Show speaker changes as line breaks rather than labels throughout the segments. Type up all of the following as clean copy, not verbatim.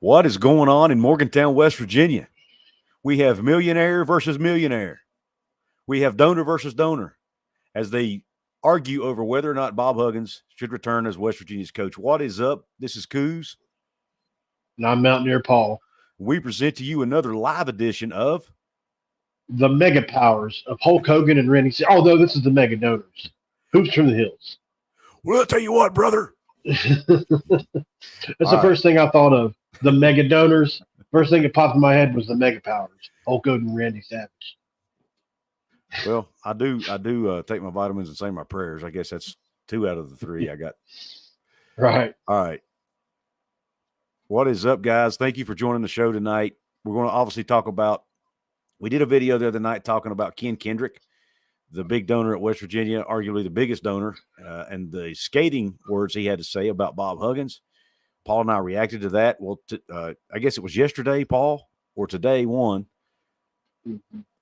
What is going on in Morgantown, West Virginia? We have millionaire versus millionaire. We have donor versus donor as they argue over whether or not Bob Huggins should return as West Virginia's coach. What is up? This is Couz.
And I'm Mountaineer Paul.
We present to you another live edition of
The mega powers of Hulk Hogan and Randy. Although this is the mega donors. Hoops from the Hills.
Well, I'll tell you what, brother.
That's the first thing I thought of. The mega donors. First thing that popped in my head was the mega powers. Hulk Hogan and Randy Savage.
Well, I do take my vitamins and say my prayers. I guess that's 2 out of the 3 I got.
Right.
All right. What is up, guys? Thank you for joining the show tonight. We're going to obviously talk about, we did a video the other night talking about Ken Kendrick, the big donor at West Virginia, arguably the biggest donor, and the scathing words he had to say about Bob Huggins. Paul and I reacted to that. Well, I guess it was yesterday, Paul, or today, one.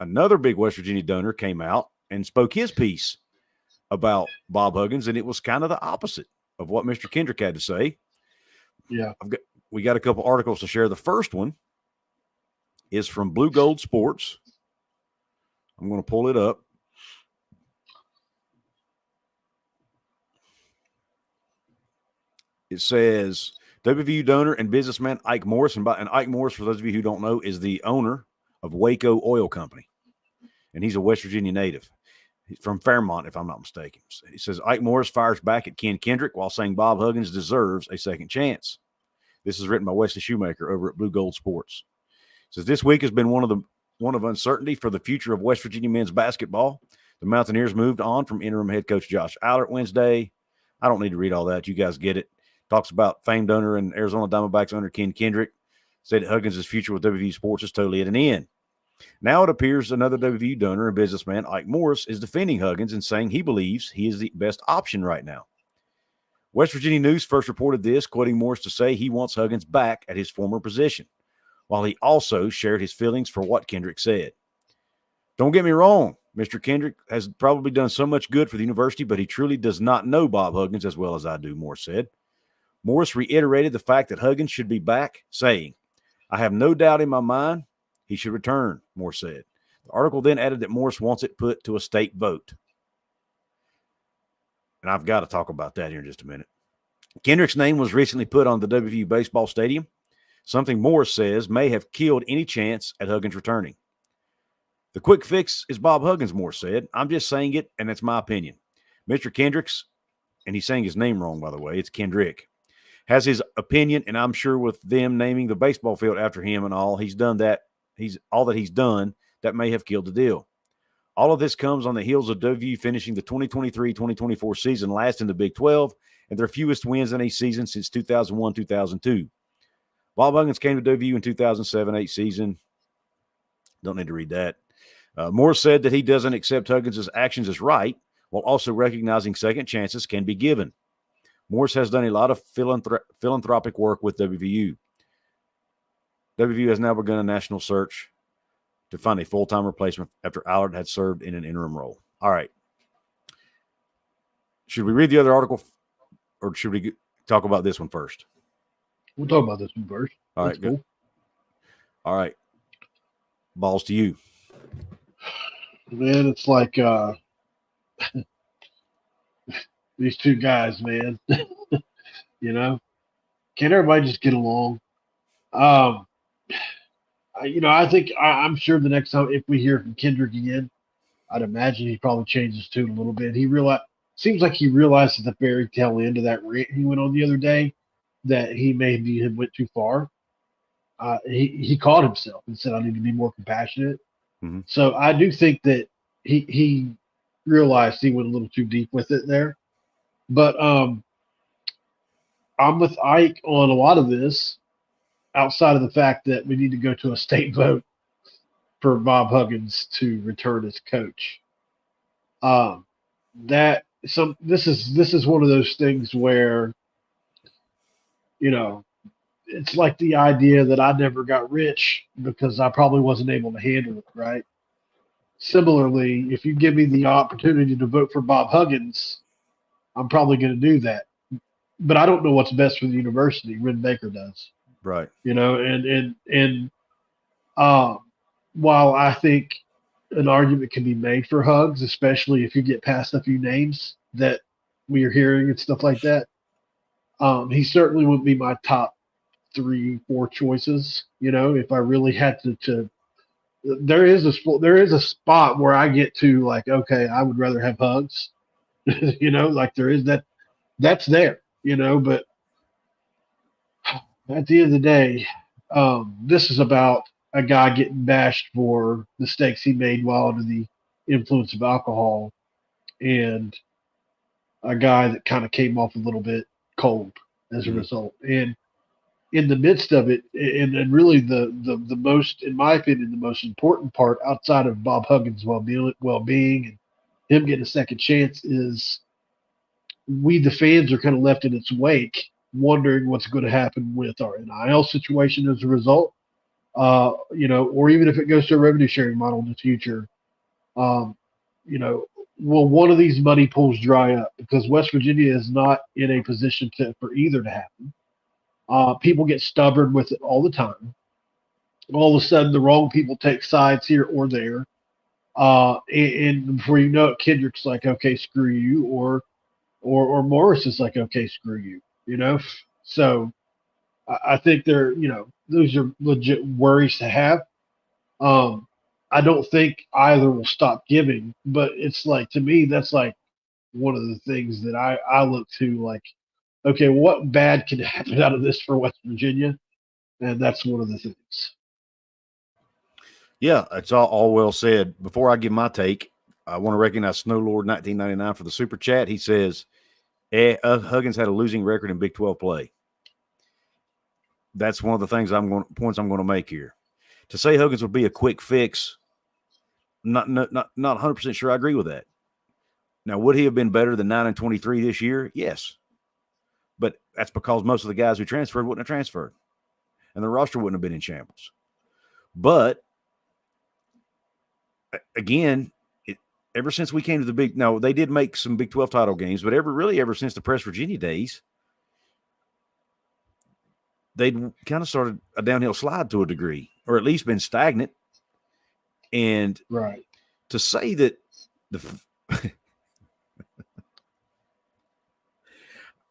Another big West Virginia donor came out and spoke his piece about Bob Huggins, and it was kind of the opposite of what Mr. Kendrick had to say.
Yeah.
We got a couple articles to share. The first one is from Blue Gold Sports. I'm going to pull it up. It says WVU donor and businessman Ike Morris. And Ike Morris, for those of you who don't know, is the owner of Waco Oil Company. And he's a West Virginia native. He's from Fairmont, if I'm not mistaken. He says Ike Morris fires back at Ken Kendrick while saying Bob Huggins deserves a second chance. This is written by Wesley Shoemaker over at Blue Gold Sports. It says this week has been one of uncertainty for the future of West Virginia men's basketball. The Mountaineers moved on from interim head coach Josh Allert Wednesday. I don't need to read all that. You guys get it. Talks about famed donor and Arizona Diamondbacks owner Ken Kendrick. Said that Huggins' future with WVU Sports is totally at an end. Now it appears another WVU donor and businessman, Ike Morris, is defending Huggins and saying he believes he is the best option right now. West Virginia News first reported this, quoting Morris to say he wants Huggins back at his former position, while he also shared his feelings for what Kendrick said. Don't get me wrong, Mr. Kendrick has probably done so much good for the university, but he truly does not know Bob Huggins as well as I do, Morris said. Morris reiterated the fact that Huggins should be back, saying, I have no doubt in my mind he should return, Morris said. The article then added that Morris wants it put to a state vote. And I've got to talk about that here in just a minute. Kendrick's name was recently put on the WVU baseball stadium, something Morris says may have killed any chance at Huggins returning. The quick fix is Bob Huggins, Morris said. I'm just saying it, and it's my opinion. Mr. Kendrick's, and he's saying his name wrong, by the way, it's Kendrick, has his opinion, and I'm sure with them naming the baseball field after him and all, he's done that. All that he's done that may have killed the deal. All of this comes on the heels of WVU finishing the 2023-2024 season last in the Big 12 and their fewest wins in a season since 2001-2002. Bob Huggins came to WVU in 2007-8 season. Don't need to read that. Morris said that he doesn't accept Huggins' actions as right, while also recognizing second chances can be given. Morris has done a lot of philanthropic work with WVU. WVU has now begun a national search to find a full-time replacement after Allard had served in an interim role. All right. Should we read the other article, or should we talk about this one first?
We'll talk about this one first.
All right, good. All right. Balls to you.
Man, it's like these two guys, man. You know, can't everybody just get along? I think I'm sure the next time if we hear from Kendrick again, I'd imagine he probably changed his tune a little bit. Seems like he realized at the very tail end of that rant he went on the other day that he maybe went too far. He caught himself and said, I need to be more compassionate.
Mm-hmm.
So I do think that he realized he went a little too deep with it there. But I'm with Ike on a lot of this, outside of the fact that we need to go to a state vote for Bob Huggins to return as coach. This is one of those things where, it's like the idea that I never got rich because I probably wasn't able to handle it, right? Similarly, if you give me the opportunity to vote for Bob Huggins, I'm probably going to do that. But I don't know what's best for the university. Ren Baker does.
Right.
And while I think an argument can be made for Hugs, especially if you get past a few names that we are hearing and stuff like that, he certainly would be my top 3-4 choices. If I really had to there is a spot where I get to like, okay, I would rather have Hugs. Like there is that's there. But at the end of the day, this is about a guy getting bashed for mistakes he made while under the influence of alcohol, and a guy that kind of came off a little bit cold as a result. And in the midst of it, and really the most, in my opinion, the most important part outside of Bob Huggins' well-being and him getting a second chance is we, the fans, are kind of left in its wake, wondering what's going to happen with our NIL situation as a result, or even if it goes to a revenue sharing model in the future. Will one of these money pools dry up? Because West Virginia is not in a position for either to happen. People get stubborn with it all the time. All of a sudden, the wrong people take sides here or there. And before you know it, Kendrick's like, okay, screw you, or Morris is like, okay, screw you. So I think those are legit worries to have. I don't think either will stop giving, but it's like, to me, that's like one of the things that I look to, like, okay, what bad can happen out of this for West Virginia? And that's one of the things.
Yeah, it's all well said. Before I give my take, I want to recognize Snow Lord 1999 for the super chat. He says, Huggins had a losing record in Big 12 play. That's one of the things points I'm going to make here. To say Huggins would be a quick fix, not 100% sure I agree with that. Now, would he have been better than 9-23 this year? Yes. But that's because most of the guys who transferred wouldn't have transferred, and the roster wouldn't have been in shambles. But again, ever since we came to they did make some Big 12 title games, but ever since the Press Virginia days, they'd kind of started a downhill slide to a degree, or at least been stagnant. And
right.
To say that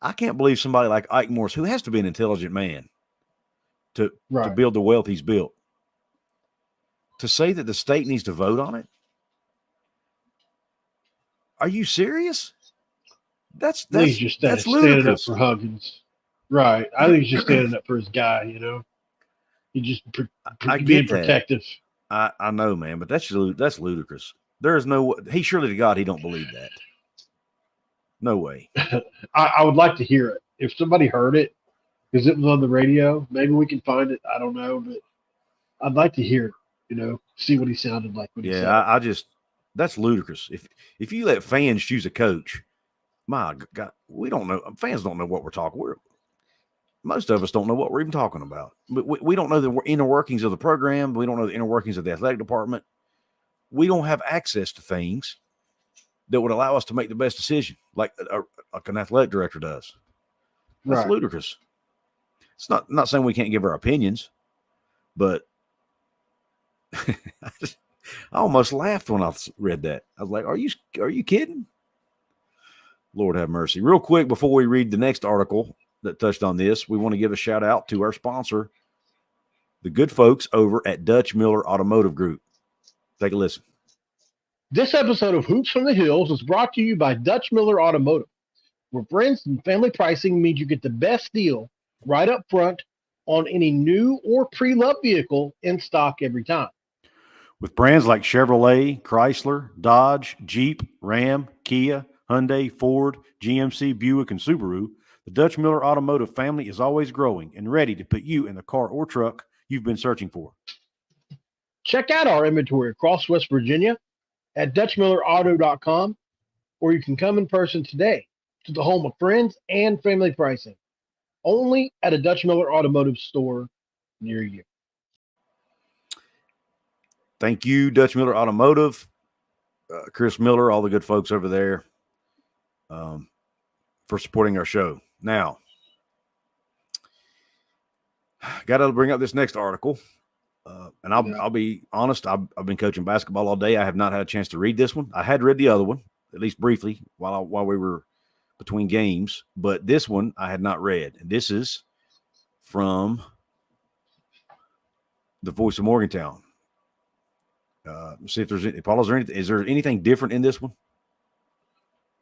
I can't believe somebody like Ike Morris, who has to be an intelligent man to build the wealth he's built, to say that the state needs to vote on it. Are you serious? That's ludicrous.
Standing up for Huggins. Right. I think he's just standing up for his guy, He just being protective.
I know, man, but that's ludicrous. There is no – he surely to God he don't believe that. No way.
I would like to hear it. If somebody heard it, because it was on the radio, maybe we can find it. I don't know, but I'd like to hear it, see what he sounded like when he said it.
That's ludicrous. If you let fans choose a coach, my God, we don't know. Fans don't know what we're talking. Most of us don't know what we're even talking about. But we don't know the inner workings of the program. We don't know the inner workings of the athletic department. We don't have access to things that would allow us to make the best decision, like an athletic director does. That's ludicrous. It's not saying we can't give our opinions, but I almost laughed when I read that. I was like, are you kidding? Lord have mercy. Real quick, before we read the next article that touched on this, we want to give a shout out to our sponsor, the good folks over at Dutch Miller Automotive Group. Take a listen.
This episode of Hoops from the Hills is brought to you by Dutch Miller Automotive, where friends and family pricing means you get the best deal right up front on any new or pre-loved vehicle in stock every time.
With brands like Chevrolet, Chrysler, Dodge, Jeep, Ram, Kia, Hyundai, Ford, GMC, Buick, and Subaru, the Dutch Miller Automotive family is always growing and ready to put you in the car or truck you've been searching for.
Check out our inventory across West Virginia at DutchMillerAuto.com, or you can come in person today to the home of friends and family pricing, only at a Dutch Miller Automotive store near you.
Thank you, Dutch Miller Automotive, Chris Miller, all the good folks over there, for supporting our show. Now, Got to bring up this next article. And
Yeah.
I'll be honest, I've been coaching basketball all day. I have not had a chance to read this one. I had read the other one, at least briefly, while we were between games. But this one I had not read. And this is from the Voice of Morgantown. See if there's any, Paul, is there anything different in this one?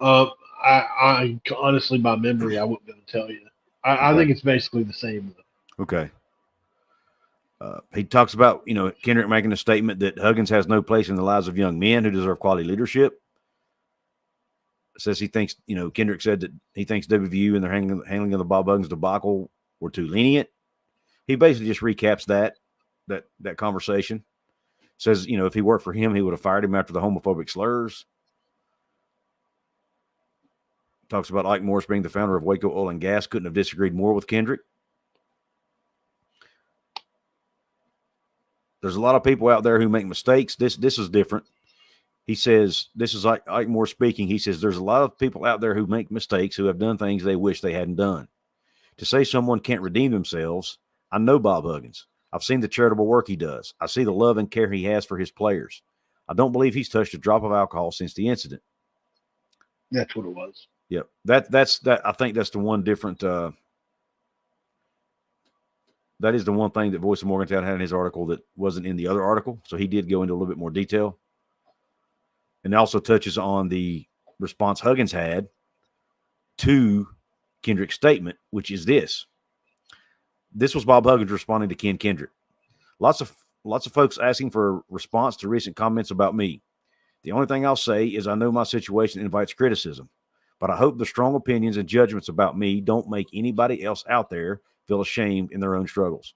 I honestly, by memory, I wouldn't be able to tell you. I think it's basically the same.
Okay. He talks about, Kendrick making a statement that Huggins has no place in the lives of young men who deserve quality leadership. Says he thinks, Kendrick said that he thinks WVU and their handling of the Bob Huggins debacle were too lenient. He basically just recaps that conversation. Says, if he worked for him, he would have fired him after the homophobic slurs. Talks about Ike Morris being the founder of Waco Oil and Gas. Couldn't have disagreed more with Kendrick. There's a lot of people out there who make mistakes. This is different. He says, this is Ike Morris speaking. He says, there's a lot of people out there who make mistakes, who have done things they wish they hadn't done. To say someone can't redeem themselves, I know Bob Huggins. I've seen the charitable work he does. I see the love and care he has for his players. I don't believe he's touched a drop of alcohol since the incident.
That's what it was.
Yep. That's I think that's the one different. That is the one thing that Voice of Morgantown had in his article that wasn't in the other article. So he did go into a little bit more detail. And also touches on the response Huggins had to Kendrick's statement, which is this. This was Bob Huggins responding to Ken Kendrick. Lots of folks asking for a response to recent comments about me. The only thing I'll say is I know my situation invites criticism, but I hope the strong opinions and judgments about me don't make anybody else out there feel ashamed in their own struggles.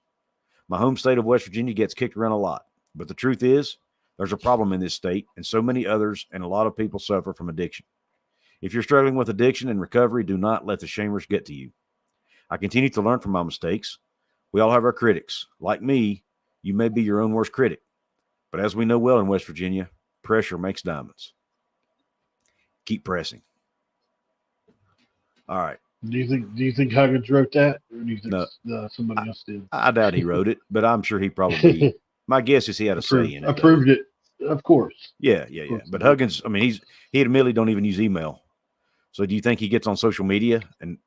My home state of West Virginia gets kicked around a lot, but the truth is there's a problem in this state, and so many others, and a lot of people suffer from addiction. If you're struggling with addiction and recovery, do not let the shamers get to you. I continue to learn from my mistakes. We all have our critics. Like me, you may be your own worst critic. But as we know well in West Virginia, pressure makes diamonds. Keep pressing. All right.
Do you think Huggins wrote that, or do you think somebody else did?
I doubt he wrote it, but I'm sure he probably. My guess is he had a say in it.
Approved it, of course.
Yeah. But Huggins, I mean, he admittedly don't even use email. So do you think he gets on social media? And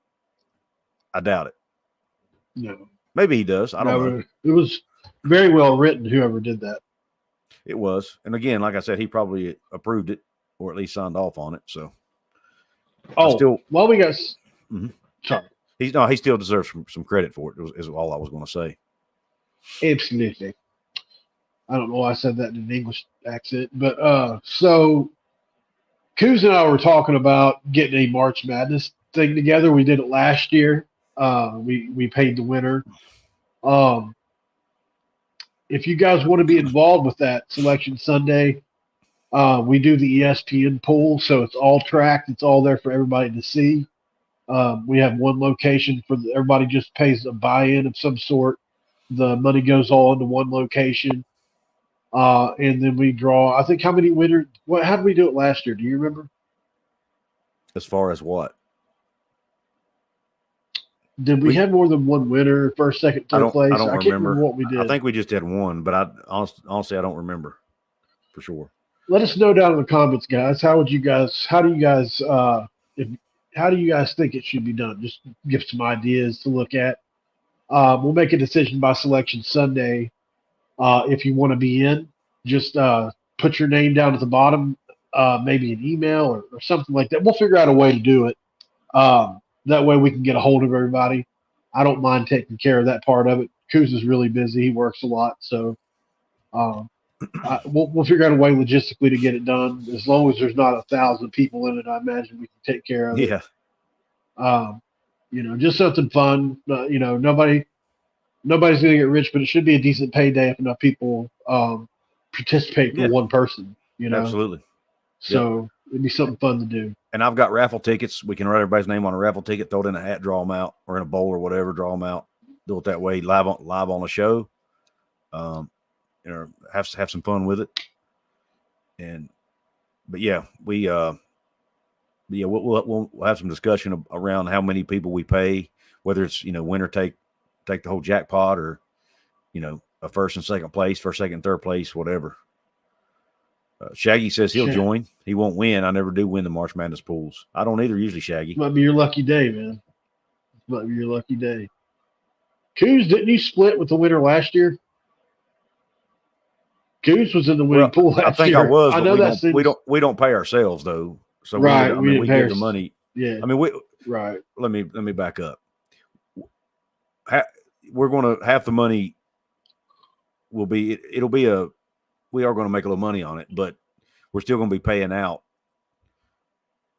I doubt it.
No.
Maybe he does. I don't know.
It was very well written, whoever did that.
It was. And again, like I said, he probably approved it or at least signed off on it. So.
Well, we got.
Mm-hmm.
Sorry.
He still deserves some credit for it, is all I was going to say.
Absolutely. I don't know why I said that in an English accent, but so Couz and I were talking about getting a March Madness thing together. We did it last year. We paid the winner. If you guys want to be involved with that Selection Sunday, we do the ESPN pool, so it's all tracked. It's all there for everybody to see. We have one location for everybody. Just pays a buy-in of some sort. The money goes all into one location, and then we draw. I think how many winners? How did we do it last year? Do you remember?
As far as what?
Did we have more than one winner? First, second, third place?
I can't remember
what we did.
I think we just had one, but honestly I don't remember for sure.
Let us know down in the comments, guys. How do you guys think it should be done? Just give some ideas to look at. We'll make a decision by Selection Sunday. If you want to be in, just put your name down at the bottom, maybe an email or something like that. We'll figure out a way to do it. That way we can get a hold of everybody. I don't mind taking care of that part of it. Couz is really busy. He works a lot. So we'll figure out a way logistically to get it done. As long as there's not 1,000 people in it, I imagine we can take care of it.
Yeah.
Just something fun. Nobody's going to get rich, but it should be a decent payday if enough people participate for one person.
Absolutely.
So it'd be something fun to do.
And I've got raffle tickets. We can write everybody's name on a raffle ticket, throw it in a hat, draw them out, or in a bowl or whatever, draw them out. Do it that way, live on the show. Have some fun with it. We'll have some discussion around how many people we pay, whether it's winner take take the whole jackpot, or a first and second place, first, second, third place, whatever. Shaggy says he'll join. He won't win. I never do win the March Madness pools. I don't either, usually, Shaggy.
Might be your lucky day, man. Might be your lucky day. Couz, didn't you split with the winner last year? Couz was in the winning pool last year.
I think I was.
I know
we don't pay ourselves though, so
right.
we give the money.
Yeah.
I mean,
right.
Let me back up. We're going to half the money will be. We are going to make a little money on it, but we're still going to be paying out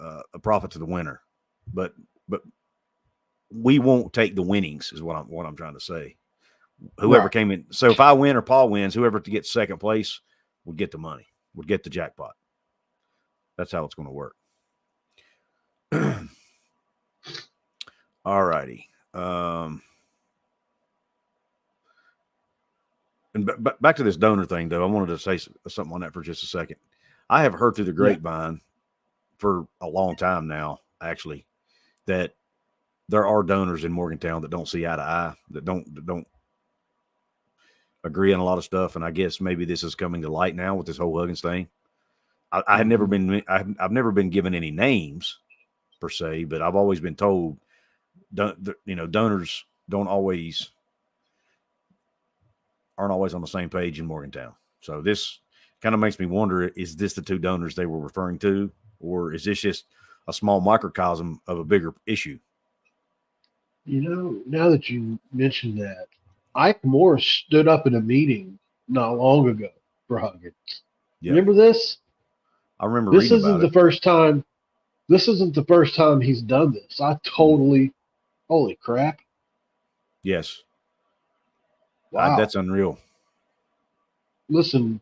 a profit to the winner. But we won't take the winnings, is what I'm trying to say. Whoever came in. So if I win or Paul wins, whoever gets second place would get the money, would get the jackpot. That's how it's going to work. All righty. And back to this donor thing, though, I wanted to say something on that for just a second. I have heard through the grapevine for a long time now, actually, that there are donors in Morgantown that don't see eye to eye, that don't agree on a lot of stuff. And I guess maybe this is coming to light now with this whole Huggins thing. I had never been, I've never been given any names per se, but I've always been told, donors aren't always on the same page in Morgantown. So this kind of makes me wonder, is this the two donors they were referring to, or is this just a small microcosm of a bigger issue?
Now that you mentioned that, Ike Morris stood up in a meeting not long ago for Huggins. Yep. Remember this?
I remember
this isn't the first time. This isn't the first time he's done this. Holy crap.
Yes.
Wow.
That's unreal.
Listen,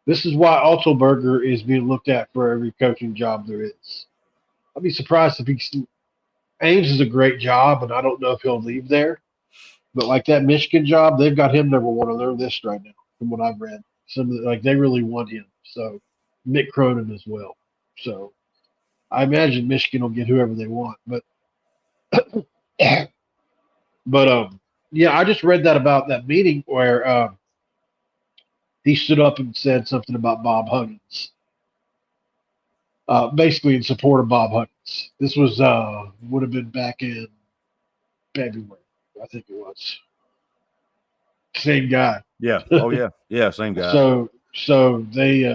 this is why Altoberger is being looked at for every coaching job there is. I'd be surprised if Ames is a great job, and I don't know if he'll leave there. But like that Michigan job, they've got him number one on their list right now, from what I've read. They really want him. So Mick Cronin as well. So I imagine Michigan will get whoever they want. But I just read that about that meeting where he stood up and said something about Bob Huggins. Basically in support of Bob Huggins. This was would have been back in February, I think it was. Same guy.
Yeah. Oh yeah. Yeah. Same guy.
So they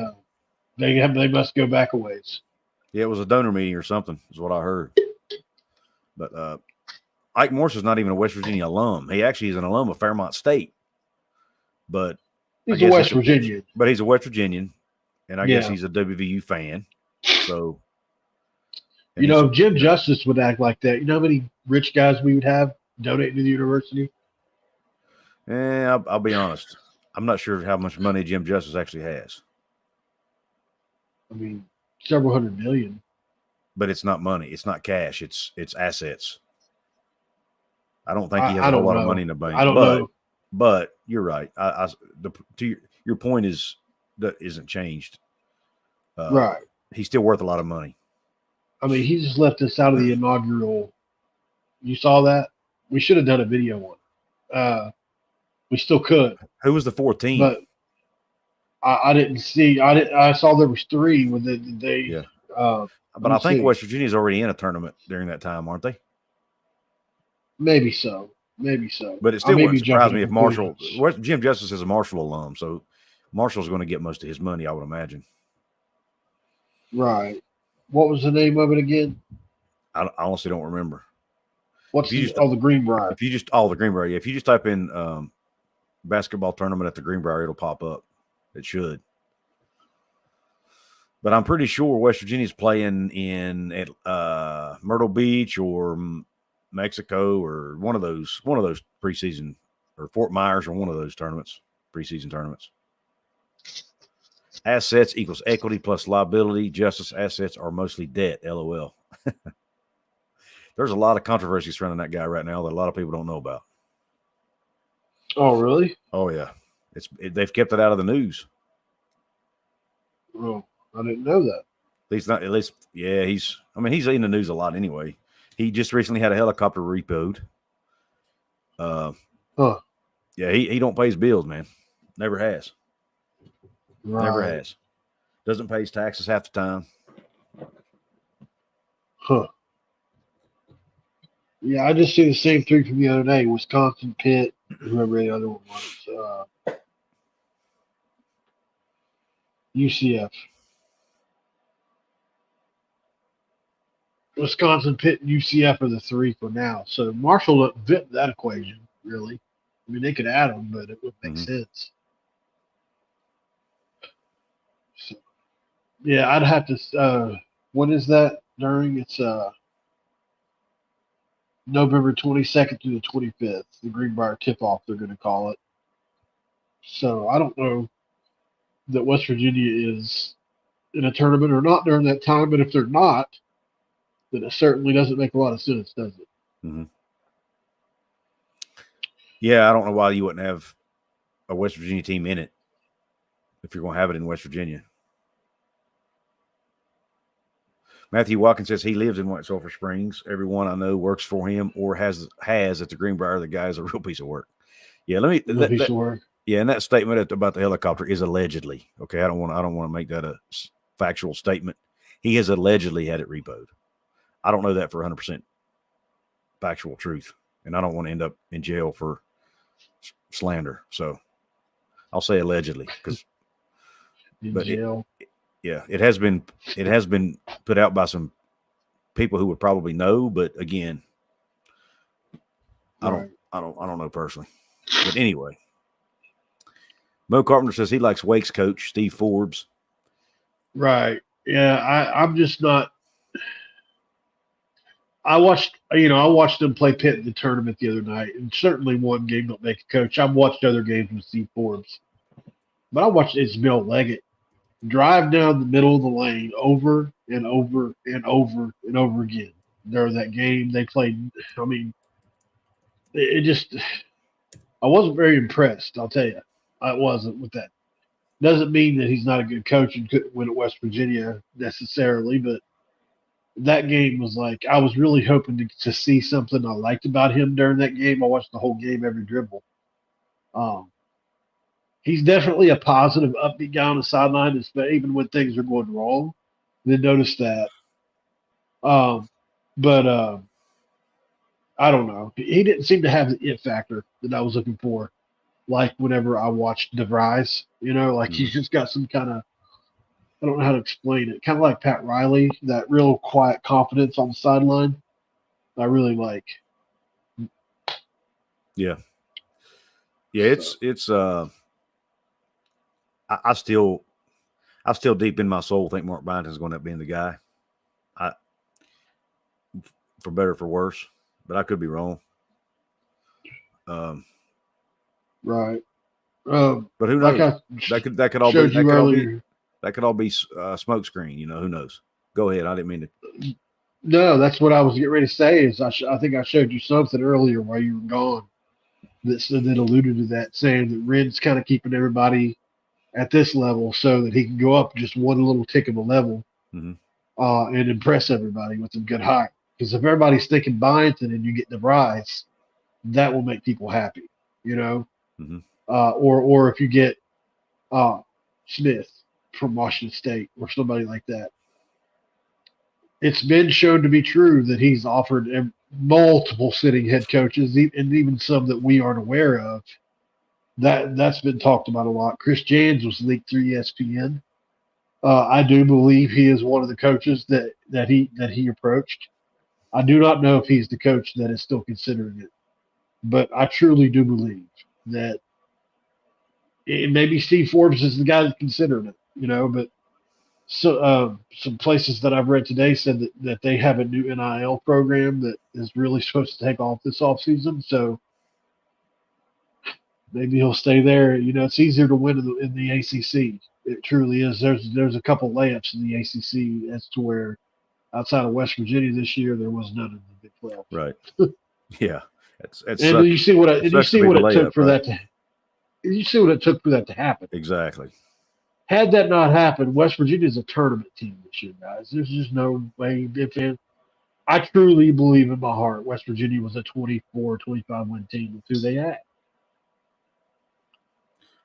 must go back a ways.
Yeah, it was a donor meeting or something, is what I heard. But Ike Morris is not even a West Virginia alum. He actually is an alum of Fairmont State. But
he's a West Virginian.
But he's a West Virginian, and I guess he's a WVU fan. So,
if Jim Justice would act like that, you know how many rich guys we would have donating to the university?
I'll be honest. I'm not sure how much money Jim Justice actually has.
I mean, several $100 million.
But it's not money. It's not cash. It's assets. I don't think he has a whole lot of money in the bank.
I don't know.
But you're right. Your point that isn't changed.
Right.
He's still worth a lot of money.
I mean, he just left us out of the inaugural. You saw that? We should have done a video on. We still could.
Who was the 4th team?
But I didn't see. I saw there was 3 with they.
Yeah. But I think West Virginia's already in a tournament during that time, aren't they?
Maybe so.
But it still wouldn't surprise me if Jim Justice is a Marshall alum, so Marshall's going to get most of his money, I would imagine.
Right. What was the name of it again?
I honestly don't remember.
The Greenbrier.
The Greenbrier. Yeah, if you just type in basketball tournament at the Greenbrier, it'll pop up. It should. But I'm pretty sure West Virginia's playing in Myrtle Beach or Mexico or one of those preseason, or Fort Myers or one of those preseason tournaments. Assets equals equity plus liability. Justice assets are mostly debt. LOL. There's a lot of controversy surrounding that guy right now that a lot of people don't know about.
Oh, really?
Oh, yeah. They've kept it out of the news.
Oh, I didn't know that.
He's in the news a lot anyway. He just recently had a helicopter repoed.
Huh.
Yeah, he don't pay his bills, man. Never has.
Right.
Never has. Doesn't pay his taxes half the time.
Huh. Yeah, I just see the same three from the other day: Wisconsin, Pitt, whoever the other one was, UCF. Wisconsin, Pitt, and UCF are the three for now. So Marshall doesn't fit that equation, really. I mean, they could add them, but it would make sense. So, yeah, I'd have to. When is that during? It's November 22nd through the 25th. The Greenbrier tip-off, they're going to call it. So I don't know that West Virginia is in a tournament or not during that time. But if they're not, then it certainly doesn't make a lot of sense, does it?
Mm-hmm. Yeah, I don't know why you wouldn't have a West Virginia team in it if you're going to have it in West Virginia. Matthew Watkins says he lives in White Sulphur Springs. Everyone I know works for him or has at the Greenbrier. The guy is a real piece of work. Yeah,
Piece of work.
Yeah, and that statement about the helicopter is allegedly. Okay, I don't want to make that a factual statement. He has allegedly had it repoed. I don't know that for 100% factual truth, and I don't want to end up in jail for slander. So I'll say allegedly because
jail.
It has been put out by some people who would probably know, but again, I don't know personally. But anyway, Mo Carpenter says he likes Wake's coach, Steve Forbes.
Right. Yeah, I'm just not. I watched them play Pitt in the tournament the other night, and certainly one game don't make a coach. I've watched other games with Steve Forbes, but I watched Ismail Leggett drive down the middle of the lane over and over and over and over again during that game. They played. I mean, it just. I wasn't very impressed. I'll tell you, I wasn't with that. Doesn't mean that he's not a good coach and couldn't win at West Virginia necessarily, but that game was like I was really hoping to see something I liked about him during that game. I watched the whole game, every dribble. He's definitely a positive, upbeat guy on the sideline, even when things are going wrong. Then notice that. But I don't know. He didn't seem to have the it factor that I was looking for. Like whenever I watched DeVries, he's just got some kind of, I don't know how to explain it. Kind of like Pat Riley, that real quiet confidence on the sideline. I really like.
Yeah. Yeah, it's I still deep in my soul think Mark Byington's going to end up being the guy. For better or for worse, but I could be wrong.
Right.
But who knows? That could all be smoke screen. Who knows? Go ahead. I didn't mean to.
No, that's what I was getting ready to say. Is I think I showed you something earlier while you were gone that alluded to that, saying that Ren's kind of keeping everybody at this level so that he can go up just one little tick of a level and impress everybody with some good hire. Because if everybody's thinking Byington and you get DeVries, that will make people happy, or if you get Smith from Washington State or somebody like that. It's been shown to be true that he's offered multiple sitting head coaches, and even some that we aren't aware of. That's been talked about a lot. Chris Jans was leaked through ESPN. I do believe he is one of the coaches that he approached. I do not know if he's the coach that is still considering it, but I truly do believe that maybe Steve Forbes is the guy that's considering it, but so some places that I've read today said that they have a new NIL program that is really supposed to take off this offseason. So maybe he'll stay there. It's easier to win in the ACC. It truly is. There's a couple layups in the ACC as to where outside of West Virginia this year there was none in the Big 12.
Right. Yeah.
And you see what it took for that to. You see what it took for that to happen.
Exactly.
Had that not happened, West Virginia is a tournament team this year, guys. There's just no way. I truly believe in my heart West Virginia was a 24, 25 win team with who they had.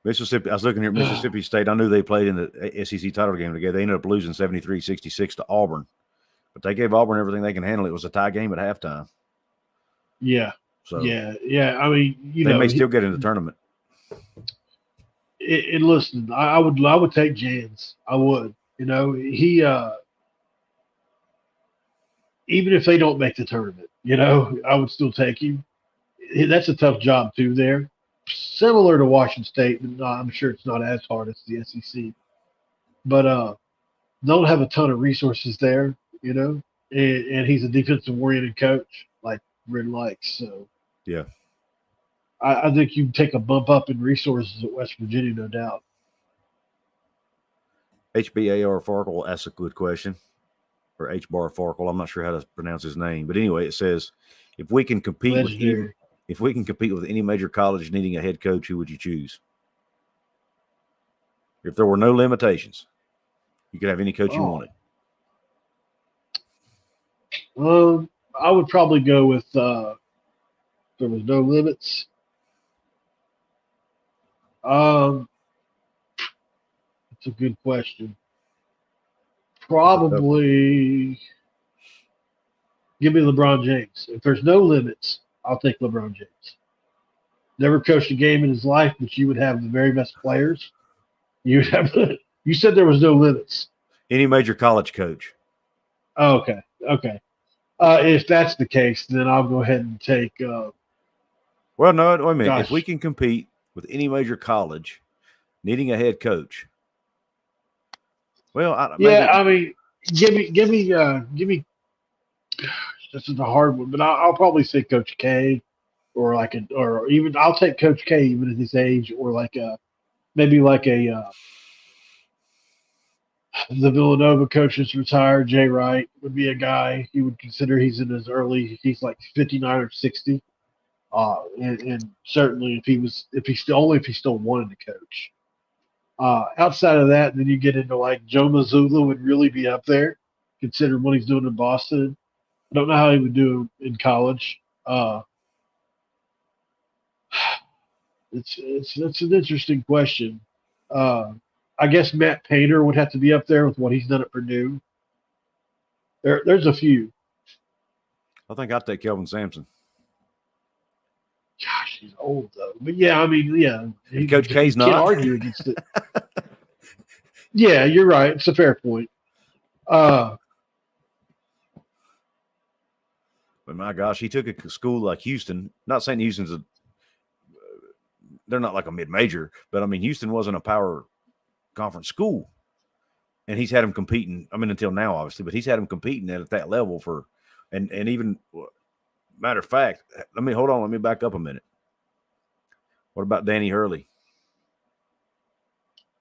Mississippi. I was looking here at Mississippi State. I knew they played in the SEC title game together. They ended up losing 73-66 to Auburn, but they gave Auburn everything they can handle. It was a tie game at halftime.
Yeah.
So
yeah. I mean,
they may still get in the tournament.
And listen, I would take Jans. I would. He even if they don't make the tournament, I would still take him. That's a tough job too there. Similar to Washington State, but I'm sure it's not as hard as the SEC. But don't have a ton of resources there, and he's a defensive oriented coach like Red likes. So
yeah.
I think you can take a bump up in resources at West Virginia, no doubt.
HBAR Farkle asks a good question, or H-Bar Farkle. I'm not sure how to pronounce his name, but anyway, it says, if we can compete with any major college needing a head coach, who would you choose? If there were no limitations, you could have any coach you wanted.
I would probably go with there was no limits. It's a good question. Probably give me LeBron James. If there's no limits, I'll take LeBron James. Never coached a game in his life, but you would have the very best players. You said there was no limits.
Any major college coach.
Oh, okay. If that's the case, then I'll go ahead and take.
Well, no, wait a minute. Gosh. If we can compete with any major college needing a head coach, well,
I mean, give me. This is a hard one, but I'll probably say Coach K, or even I'll take Coach K even at his age, or maybe the Villanova coach is retired. Jay Wright would be a guy he would consider. He's in his early. He's like 59 or 60. And certainly if he still wanted to coach. Outside of that, then you get into Joe Mazzulla would really be up there, considering what he's doing in Boston. I don't know how he would do in college. It's an interesting question. I guess Matt Painter would have to be up there with what he's done at Purdue. There's a few.
I think I'd take Kelvin Sampson.
Gosh, he's old though. But yeah, I mean, yeah.
Coach K's not.
Can't argue against it. Yeah, you're right. It's a fair point.
But my gosh, he took a school like Houston. Not saying Houston's they're not like a mid-major, but I mean, Houston wasn't a power conference school, and he's had them competing. I mean, until now, obviously, but he's had them competing at that level and even matter of fact, let me back up a minute. What about Danny Hurley?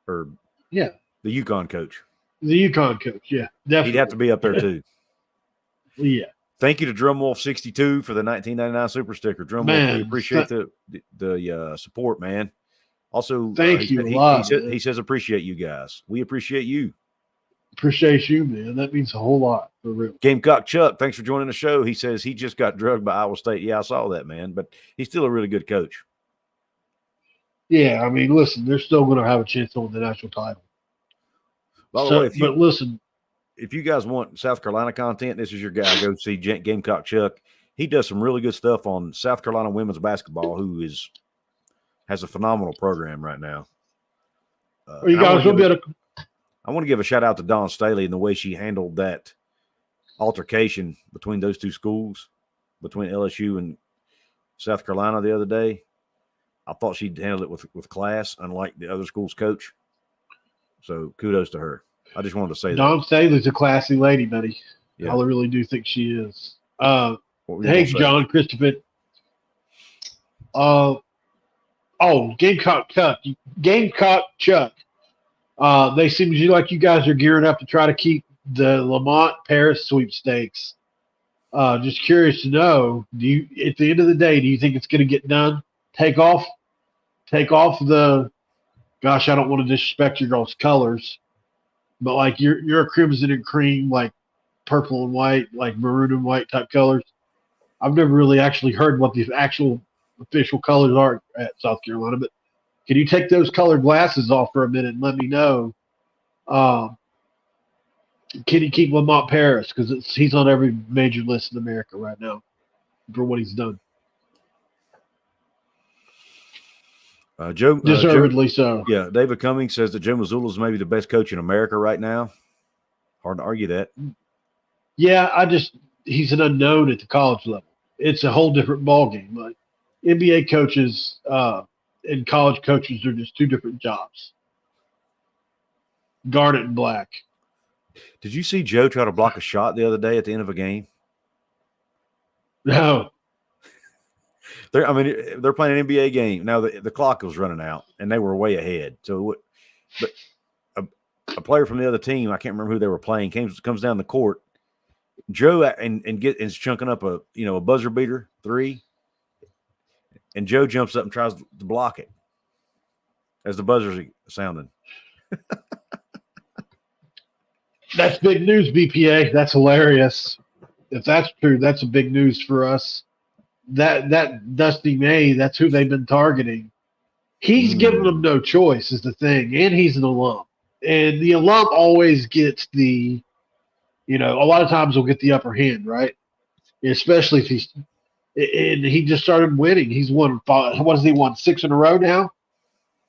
Or
the
UConn coach?
The UConn coach, yeah, definitely.
He'd have to be up there too.
Yeah.
Thank you to Drumwolf62 for the 1999 super sticker. Drumwolf, we appreciate the support, man. Also,
thank you a lot.
He says appreciate you guys. We appreciate you.
Appreciate you, man. That means a whole lot, for real.
Gamecock Chuck, thanks for joining the show. He says he just got drugged by Iowa State. Yeah, I saw that, man. But he's still a really good coach.
Yeah, I mean, listen, they're still going to have a chance to win the national title.
By the way,
listen.
If you guys want South Carolina content, this is your guy. Go see Gamecock Chuck. He does some really good stuff on South Carolina women's basketball, has a phenomenal program right now.
You guys will be able to.
I want to give a shout out to Dawn Staley and the way she handled that altercation between those two schools, between LSU and South Carolina the other day. I thought she handled it with class, unlike the other school's coach. So kudos to her. I just wanted to say
Dawn Staley's a classy lady, buddy.
Yeah.
I really do think she is. Hey, John Christopher. Gamecock Chuck. They seem like you guys are gearing up to try to keep the Lamont Paris sweepstakes. Just curious to know, at the end of the day, do you think it's going to get done? Take off the, gosh, I don't want to disrespect your girl's colors, but you're a crimson and cream, like purple and white, like maroon and white type colors. I've never really actually heard what the actual official colors are at South Carolina, but can you take those colored glasses off for a minute and let me know? Can you keep Lamont Paris? Because he's on every major list in America right now for what he's done. Deservedly so.
Yeah, David Cummings says that Joe Mazzulla is maybe the best coach in America right now. Hard to argue that.
Yeah, he's an unknown at the college level. It's a whole different ballgame. Like NBA coaches and college coaches are just two different jobs. Garnet and Black.
Did you see Joe try to block a shot the other day at the end of a game?
No.
They're playing an NBA game. Now the clock was running out, and they were way ahead. But a player from the other team, I can't remember who they were playing, comes down the court. Joe is chunking up a buzzer beater 3, and Joe jumps up and tries to block it as the buzzer's sounding.
That's big news, BPA. That's hilarious. If that's true, that's a big news for us. That Dusty May, that's who they've been targeting. He's given them no choice is the thing, and he's an alum. And the alum always gets a lot of times will get the upper hand, right? Especially if he just started winning. He's won 5. What has he won? 6 in a row now?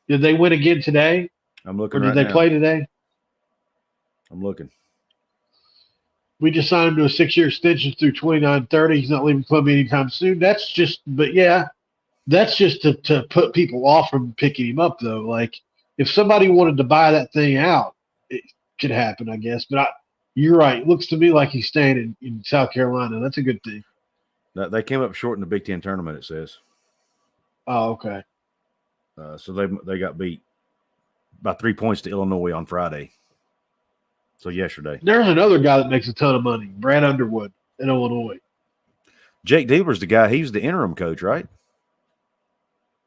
Did they win again today?
I'm looking.
Or did they play today?
I'm looking.
We just signed him to a 6-year extension through 29-30. He's not leaving club anytime soon. That's just to put people off from picking him up, though. Like, if somebody wanted to buy that thing out, it could happen, I guess. But you're right. It looks to me like he's staying in South Carolina. That's a good thing.
They came up short in the Big Ten tournament, it says.
Oh, okay.
So they got beat by 3 points to Illinois on Friday. So yesterday.
There's another guy that makes a ton of money, Brad Underwood in Illinois.
Jake Deaver's the guy. He's the interim coach, right?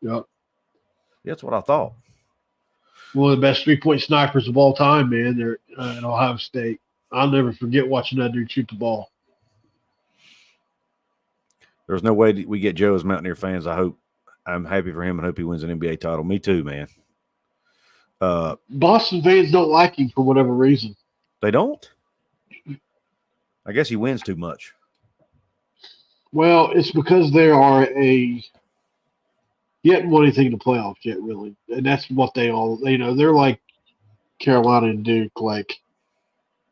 Yep.
That's what I thought.
One of the best 3-point snipers of all time, man. They're at Ohio State. I'll never forget watching that dude shoot the ball.
There's no way we get Joe as Mountaineer fans. I'm happy for him and hope he wins an NBA title. Me too, man.
Boston fans don't like him for whatever reason.
They don't? I guess he wins too much.
Well, it's because they are he hadn't won anything in the playoffs yet, really. And that's what they're like Carolina and Duke. Like,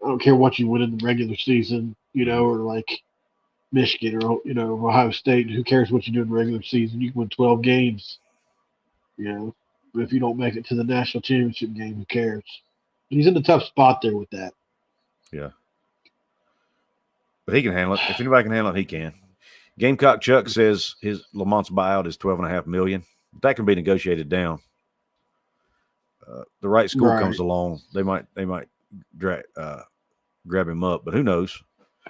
I don't care what you win in the regular season, or like Michigan or, Ohio State. Who cares what you do in the regular season? You can win 12 games, But if you don't make it to the national championship game, who cares? He's in a tough spot there with that.
Yeah. But he can handle it. If anybody can handle it, he can. Gamecock Chuck says his Lamont's buyout is $12.5 million. But that can be negotiated down. The right school comes along, they might grab him up, but who knows?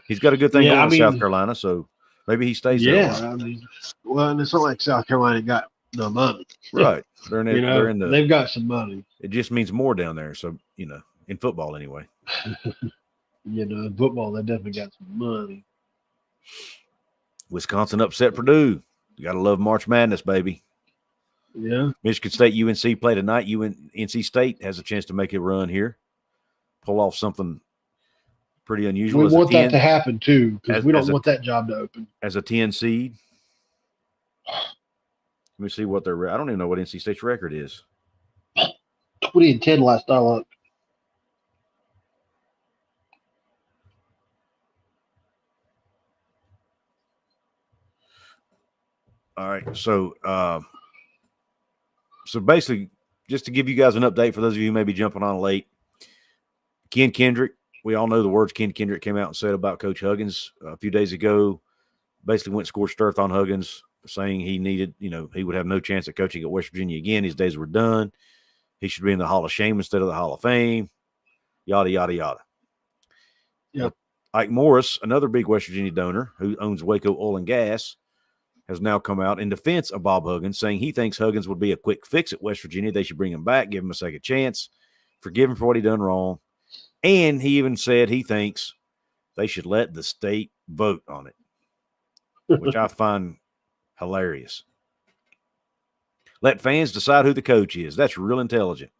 He's got a good thing going in South Carolina, so maybe he stays there.
Yeah, and it's not like South Carolina got no money.
Right.
They've got some money.
It just means more down there. So, in football anyway.
In football, they definitely got some money.
Wisconsin upset Purdue. You got to love March Madness, baby.
Yeah.
Michigan State, UNC play tonight. NC State has a chance to make a run here. Pull off something pretty unusual.
We want that to happen, too, because we don't want that job to open.
As a 10 seed. Let me see what I don't even know what NC State's record is.
20-10 last I looked.
All right, so basically, just to give you guys an update for those of you who may be jumping on late, Ken Kendrick, we all know the words Ken Kendrick came out and said about Coach Huggins a few days ago. Basically went scorched earth on Huggins, saying he needed, he would have no chance at coaching at West Virginia again. His days were done. He should be in the Hall of Shame instead of the Hall of Fame. Yada, yada, yada.
Yep.
Ike Morris, another big West Virginia donor who owns Waco Oil and Gas, has now come out in defense of Bob Huggins, saying he thinks Huggins would be a quick fix at West Virginia. They should bring him back, give him a second chance, forgive him for what he done wrong. And he even said he thinks they should let the state vote on it, which I find hilarious. Let fans decide who the coach is. That's real intelligent.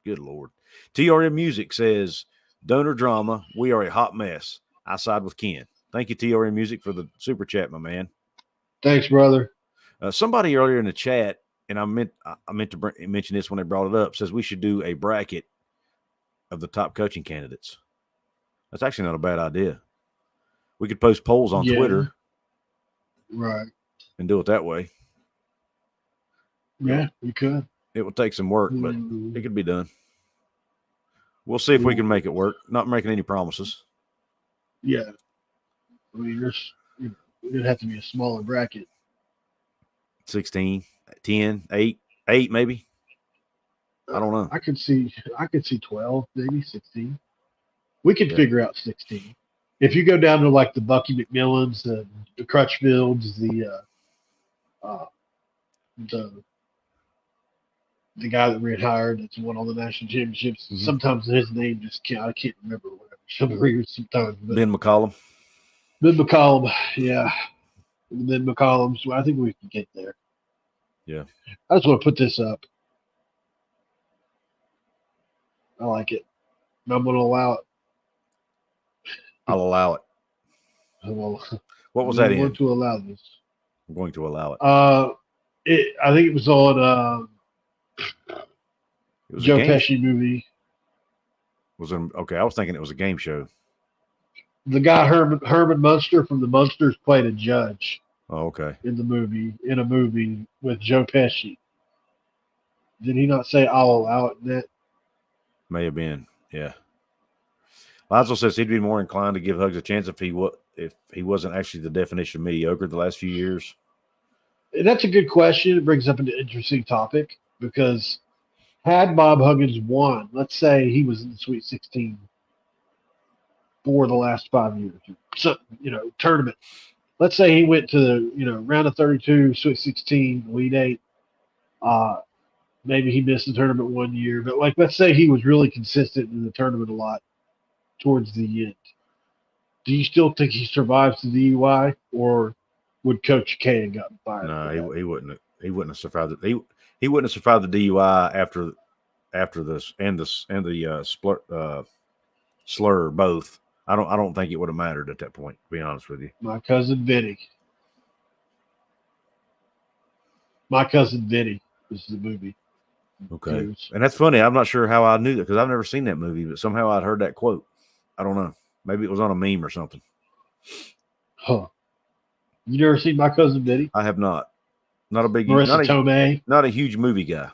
Good Lord. TRM Music says, donor drama. We are a hot mess. I side with Ken. Thank you, TRM Music, for the super chat, my man.
Thanks, brother.
Somebody earlier in the chat, and I meant to mention this when they brought it up, says we should do a bracket of the top coaching candidates. That's actually not a bad idea. We could post polls on Twitter.
Right.
And do it that way.
Yeah, we could.
It will take some work, but it could be done. We'll see if we can make it work. Not making any promises.
Yeah. I mean, it'd have to be a smaller bracket.
16, 10, 8 maybe. I don't know.
I could see 12, maybe 16. We could figure out 16. If you go down to like the Bucky McMillans, the Crutchfields, the guy that ran hired that's won all the national championships. Mm-hmm. Sometimes his name I can't remember whatever. Sometimes.
Ben McCollum.
Yeah. Ben McCollum. So I think we can get there.
Yeah.
I just want to put this up. I like it. I'm going to allow it.
I'll allow it. What was that in?
I'm going to allow this.
I'm going to allow it.
I think it was on Joe Pesci movie.
Okay, I was thinking it was a game show.
The guy Herman Munster from the Munsters played a judge.
Oh, okay.
In a movie with Joe Pesci. Did he not say I'll allow it in that?
May have been, yeah. Lonzo says he'd be more inclined to give Hugs a chance if he wasn't actually the definition of mediocre the last few years.
And that's a good question. It brings up an interesting topic because had Bob Huggins won, let's say he was in the Sweet 16 for the last 5 years, so tournament. Let's say he went to the round of 32, Sweet 16, Elite 8. Maybe he missed the tournament 1 year, but let's say he was really consistent in the tournament a lot towards the end. Do you still think he survives the DUI, or would Coach K have gotten fired?
No, he wouldn't. He wouldn't have survived it. He wouldn't have survived the DUI after this and the slur both. I don't think it would have mattered at that point, to be honest with you.
My cousin Vinny is the movie.
Okay. And that's funny. I'm not sure how I knew that because I've never seen that movie, but somehow I'd heard that quote. I don't know. Maybe it was on a meme or something.
Huh. You never seen My Cousin Vinny?
I have not. Not a big
Marissa Tomei.
Not a huge movie guy.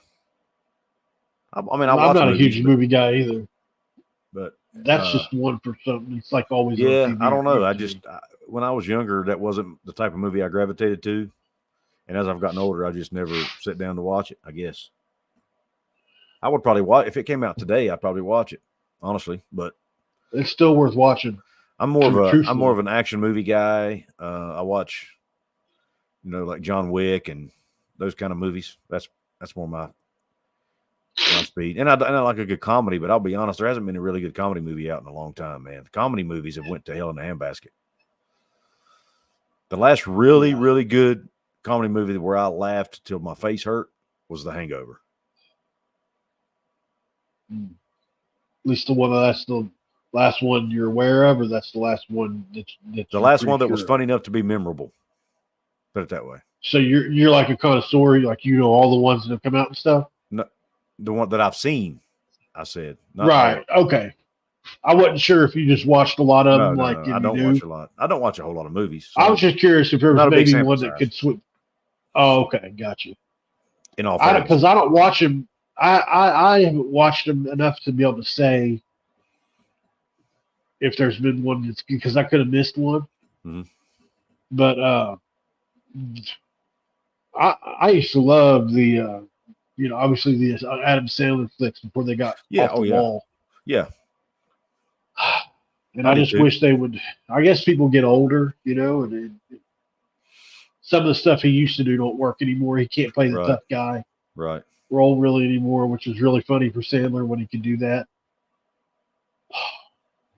I'm
not a huge movie guy either.
But
that's just one for something. It's like always.
Yeah, I don't know. When I was younger, that wasn't the type of movie I gravitated to. And as I've gotten older, I just never sit down to watch it, I guess. I would probably watch if it came out today. I'd probably watch it, honestly. But
it's still worth watching.
I'm more of an action movie guy. I watch, like John Wick and those kind of movies. That's more my speed. And I like a good comedy. But I'll be honest, there hasn't been a really good comedy movie out in a long time, man. The comedy movies have went to hell in the handbasket. The last really good comedy movie where I laughed till my face hurt was The Hangover.
At least that's the last one you're aware of, or that's the last one that's
the last one that was funny enough to be memorable. Put it that way.
So you're like a connoisseur, like all the ones that have come out and stuff.
No, the one that I've seen. I said
right. Okay. I wasn't sure if you just watched a lot of them.
No, I don't watch a lot. I don't watch a whole lot of movies. So
I was just curious if there was maybe one that could switch. Oh, okay, got you.
In all fairness,
because I don't watch them. I haven't watched them enough to be able to say if there's been one that's because I could have missed one.
Mm-hmm.
But I used to love the obviously the Adam Sandler flicks before they got off the wall.
Yeah.
And I just wish they would. I guess people get older, and some of the stuff he used to do don't work anymore. He can't play the tough guy.
Right.
Role really anymore, which was really funny for Sandler when he could do that.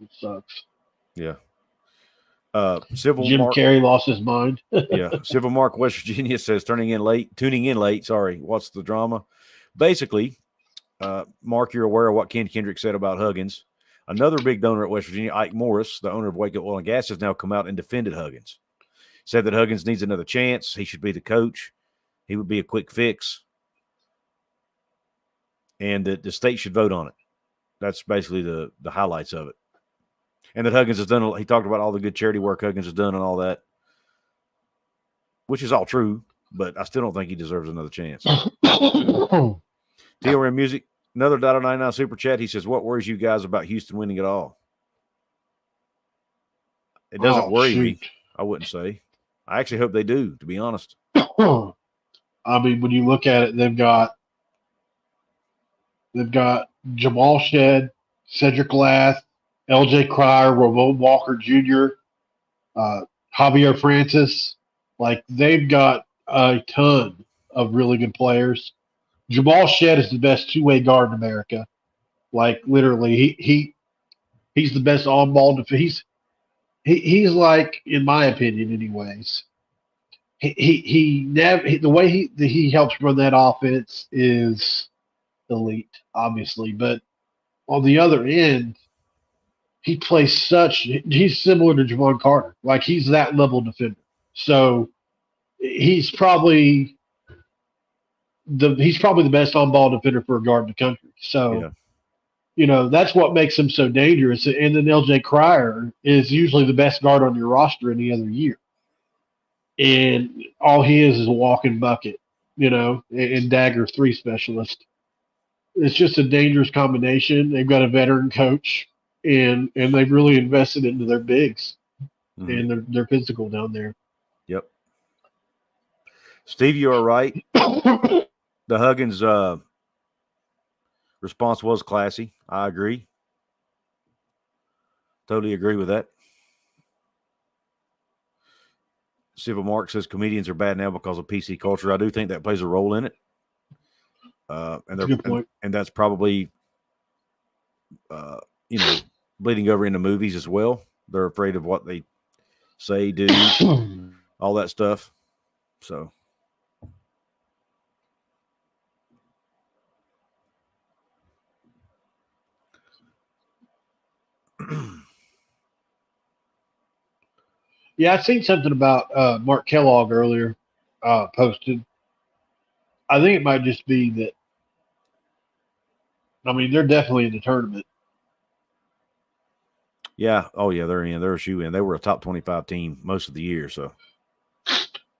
It sucks.
Yeah. Civil
Jim
Mark,
Carrey lost his mind.
yeah. Civil Mark, West Virginia says tuning in late. Sorry, what's the drama? Basically, Mark, you're aware of what Ken Kendrick said about Huggins. Another big donor at West Virginia, Ike Morris, the owner of Waco Oil and Gas, has now come out and defended Huggins. Said that Huggins needs another chance. He should be the coach. He would be a quick fix. And that the state should vote on it. That's basically the highlights of it. And that Huggins has done, he talked about all the good charity work Huggins has done and all that, which is all true, but I still don't think he deserves another chance. TRM Music, another $1.99 super chat. He says, what worries you guys about Houston winning it all? It doesn't worry me, I wouldn't say. I actually hope they do, to be honest.
I mean, when you look at it, they've got Jamal Shed, Cedric Glass, L.J. Cryer, Ramon Walker Jr., Javier Francis. Like, they've got a ton of really good players. Jamal Shed is the best two-way guard in America. Like, literally, he's the best on-ball defense. He's like, in my opinion, anyways. The way he helps run that offense is elite, obviously. But on the other end, he's similar to Javon Carter. Like, he's that level defender. So he's probably the best on-ball defender for a guard in the country. So, that's what makes him so dangerous. And then L.J. Cryer is usually the best guard on your roster any other year. And all he is a walking bucket, and dagger 3 specialist. It's just a dangerous combination. They've got a veteran coach, and they've really invested into their bigs and their physical down there.
Yep. Steve, you are right. The Huggins response was classy. I agree. Totally agree with that. Civil Mark says comedians are bad now because of PC culture. I do think that plays a role in it. And that's probably, bleeding over into movies as well. They're afraid of what they say, do, all that stuff. So.
Yeah, I seen something about Mark Kellogg earlier posted. I think it might just be that. I mean, they're definitely in the tournament.
Yeah. Oh, yeah, they're in. They're a shoe in. They were a top 25 team most of the year. So,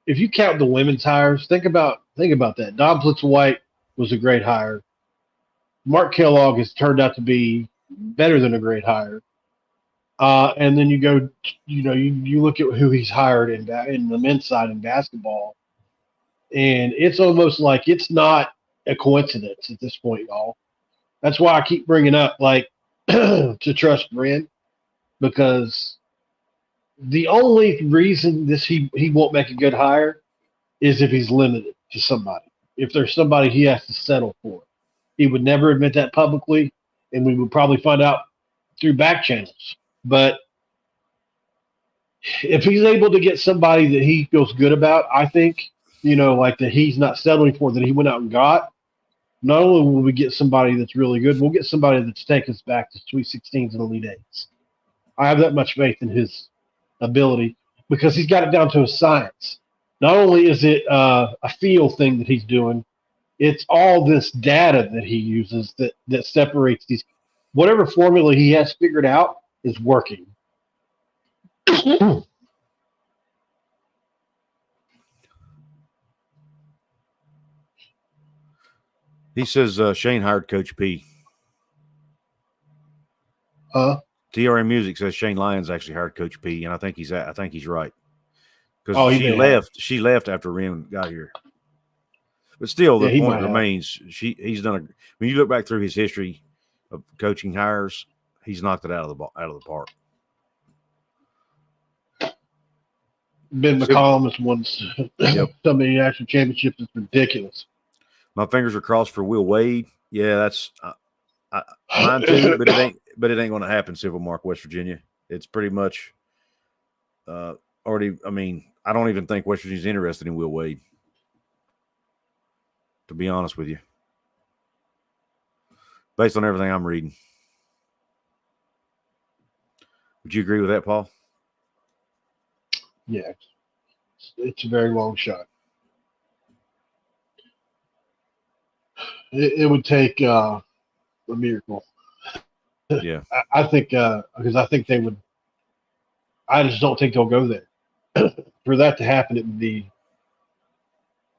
if you count the women's hires, think about that. Don Blitz-White was a great hire. Mark Kellogg has turned out to be better than a great hire. And then you go, you look at who he's hired in the men's side in basketball, and it's almost like it's not a coincidence at this point, y'all. That's why I keep bringing up, like, to trust Brent, because the only reason he won't make a good hire is if he's limited to somebody. If there's somebody he has to settle for. He would never admit that publicly, and we would probably find out through back channels. But if he's able to get somebody that he feels good about, I think, like that he's not settling for, that he went out and got, not only will we get somebody that's really good, we'll get somebody that's taken us back to Sweet 16s and Elite Eights. I have that much faith in his ability because he's got it down to a science. Not only is it a feel thing that he's doing, it's all this data that he uses that separates these. Whatever formula he has figured out is working.
He says Shane hired Coach P. TRM Music says Shane Lyons actually hired Coach P, and I think he's right because she left after Ren got here. But still, the point remains he's done when you look back through his history of coaching hires, he's knocked it out of the park.
Ben McCollum has won so many national championships. It's ridiculous.
My fingers are crossed for Will Wade. Yeah, that's mine too. But it ain't going to happen. Civil Mark, West Virginia. It's pretty much already. I mean, I don't even think West Virginia's interested in Will Wade. To be honest with you, based on everything I'm reading, would you agree with that, Paul?
Yeah, it's a very long shot. It would take a miracle.
Yeah.
I think because I think they would. I just don't think they'll go there. For that to happen, it would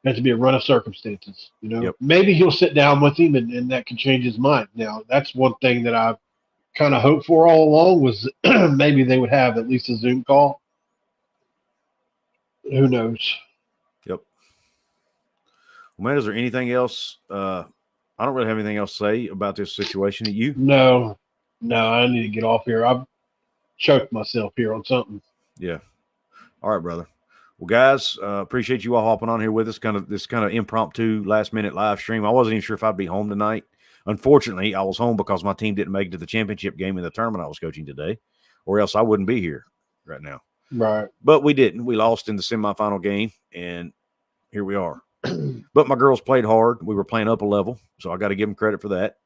have to be a run of circumstances.
Yep.
Maybe he'll sit down with him, and that could change his mind. Now, that's one thing that I've kind of hoped for all along was maybe they would have at least a Zoom call. Who knows?
Yep. Well, man, is there anything else? I don't really have anything else to say about this situation. You?
No, I need to get off here. I've choked myself here on something.
Yeah. All right, brother. Well, guys, appreciate you all hopping on here with us. This kind of impromptu last-minute live stream. I wasn't even sure if I'd be home tonight. Unfortunately, I was home because my team didn't make it to the championship game in the tournament I was coaching today, or else I wouldn't be here right now.
Right.
But we didn't. We lost in the semifinal game, and here we are. But my girls played hard. We were playing up a level, so I got to give them credit for that.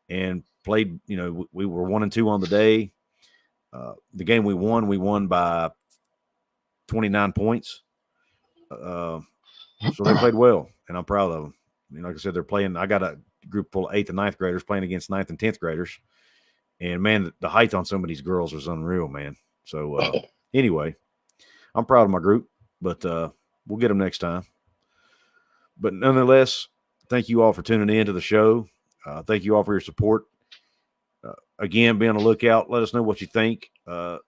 And played, we were 1-2 on the day. The game we won by 29 points. So they played well, and I'm proud of them. Like I said, they're playing. I got a group full of 8th and 9th graders playing against 9th and 10th graders. And, man, the height on some of these girls was unreal, man. So, anyway, I'm proud of my group, but we'll get them next time. But nonetheless, thank you all for tuning in to the show. Thank you all for your support. Again, be on the lookout. Let us know what you think. Whether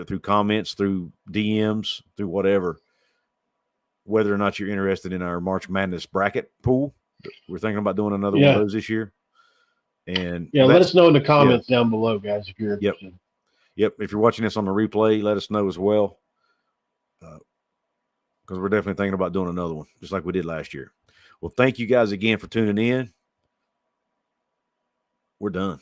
through comments, through DMs, through whatever, whether or not you're interested in our March Madness bracket pool. We're thinking about doing another one of those this year. And
let us know in the comments down below, guys, if you're interested.
Yep. If you're watching this on the replay, let us know as well. Because we're definitely thinking about doing another one, just like we did last year. Well, thank you guys again for tuning in. We're done.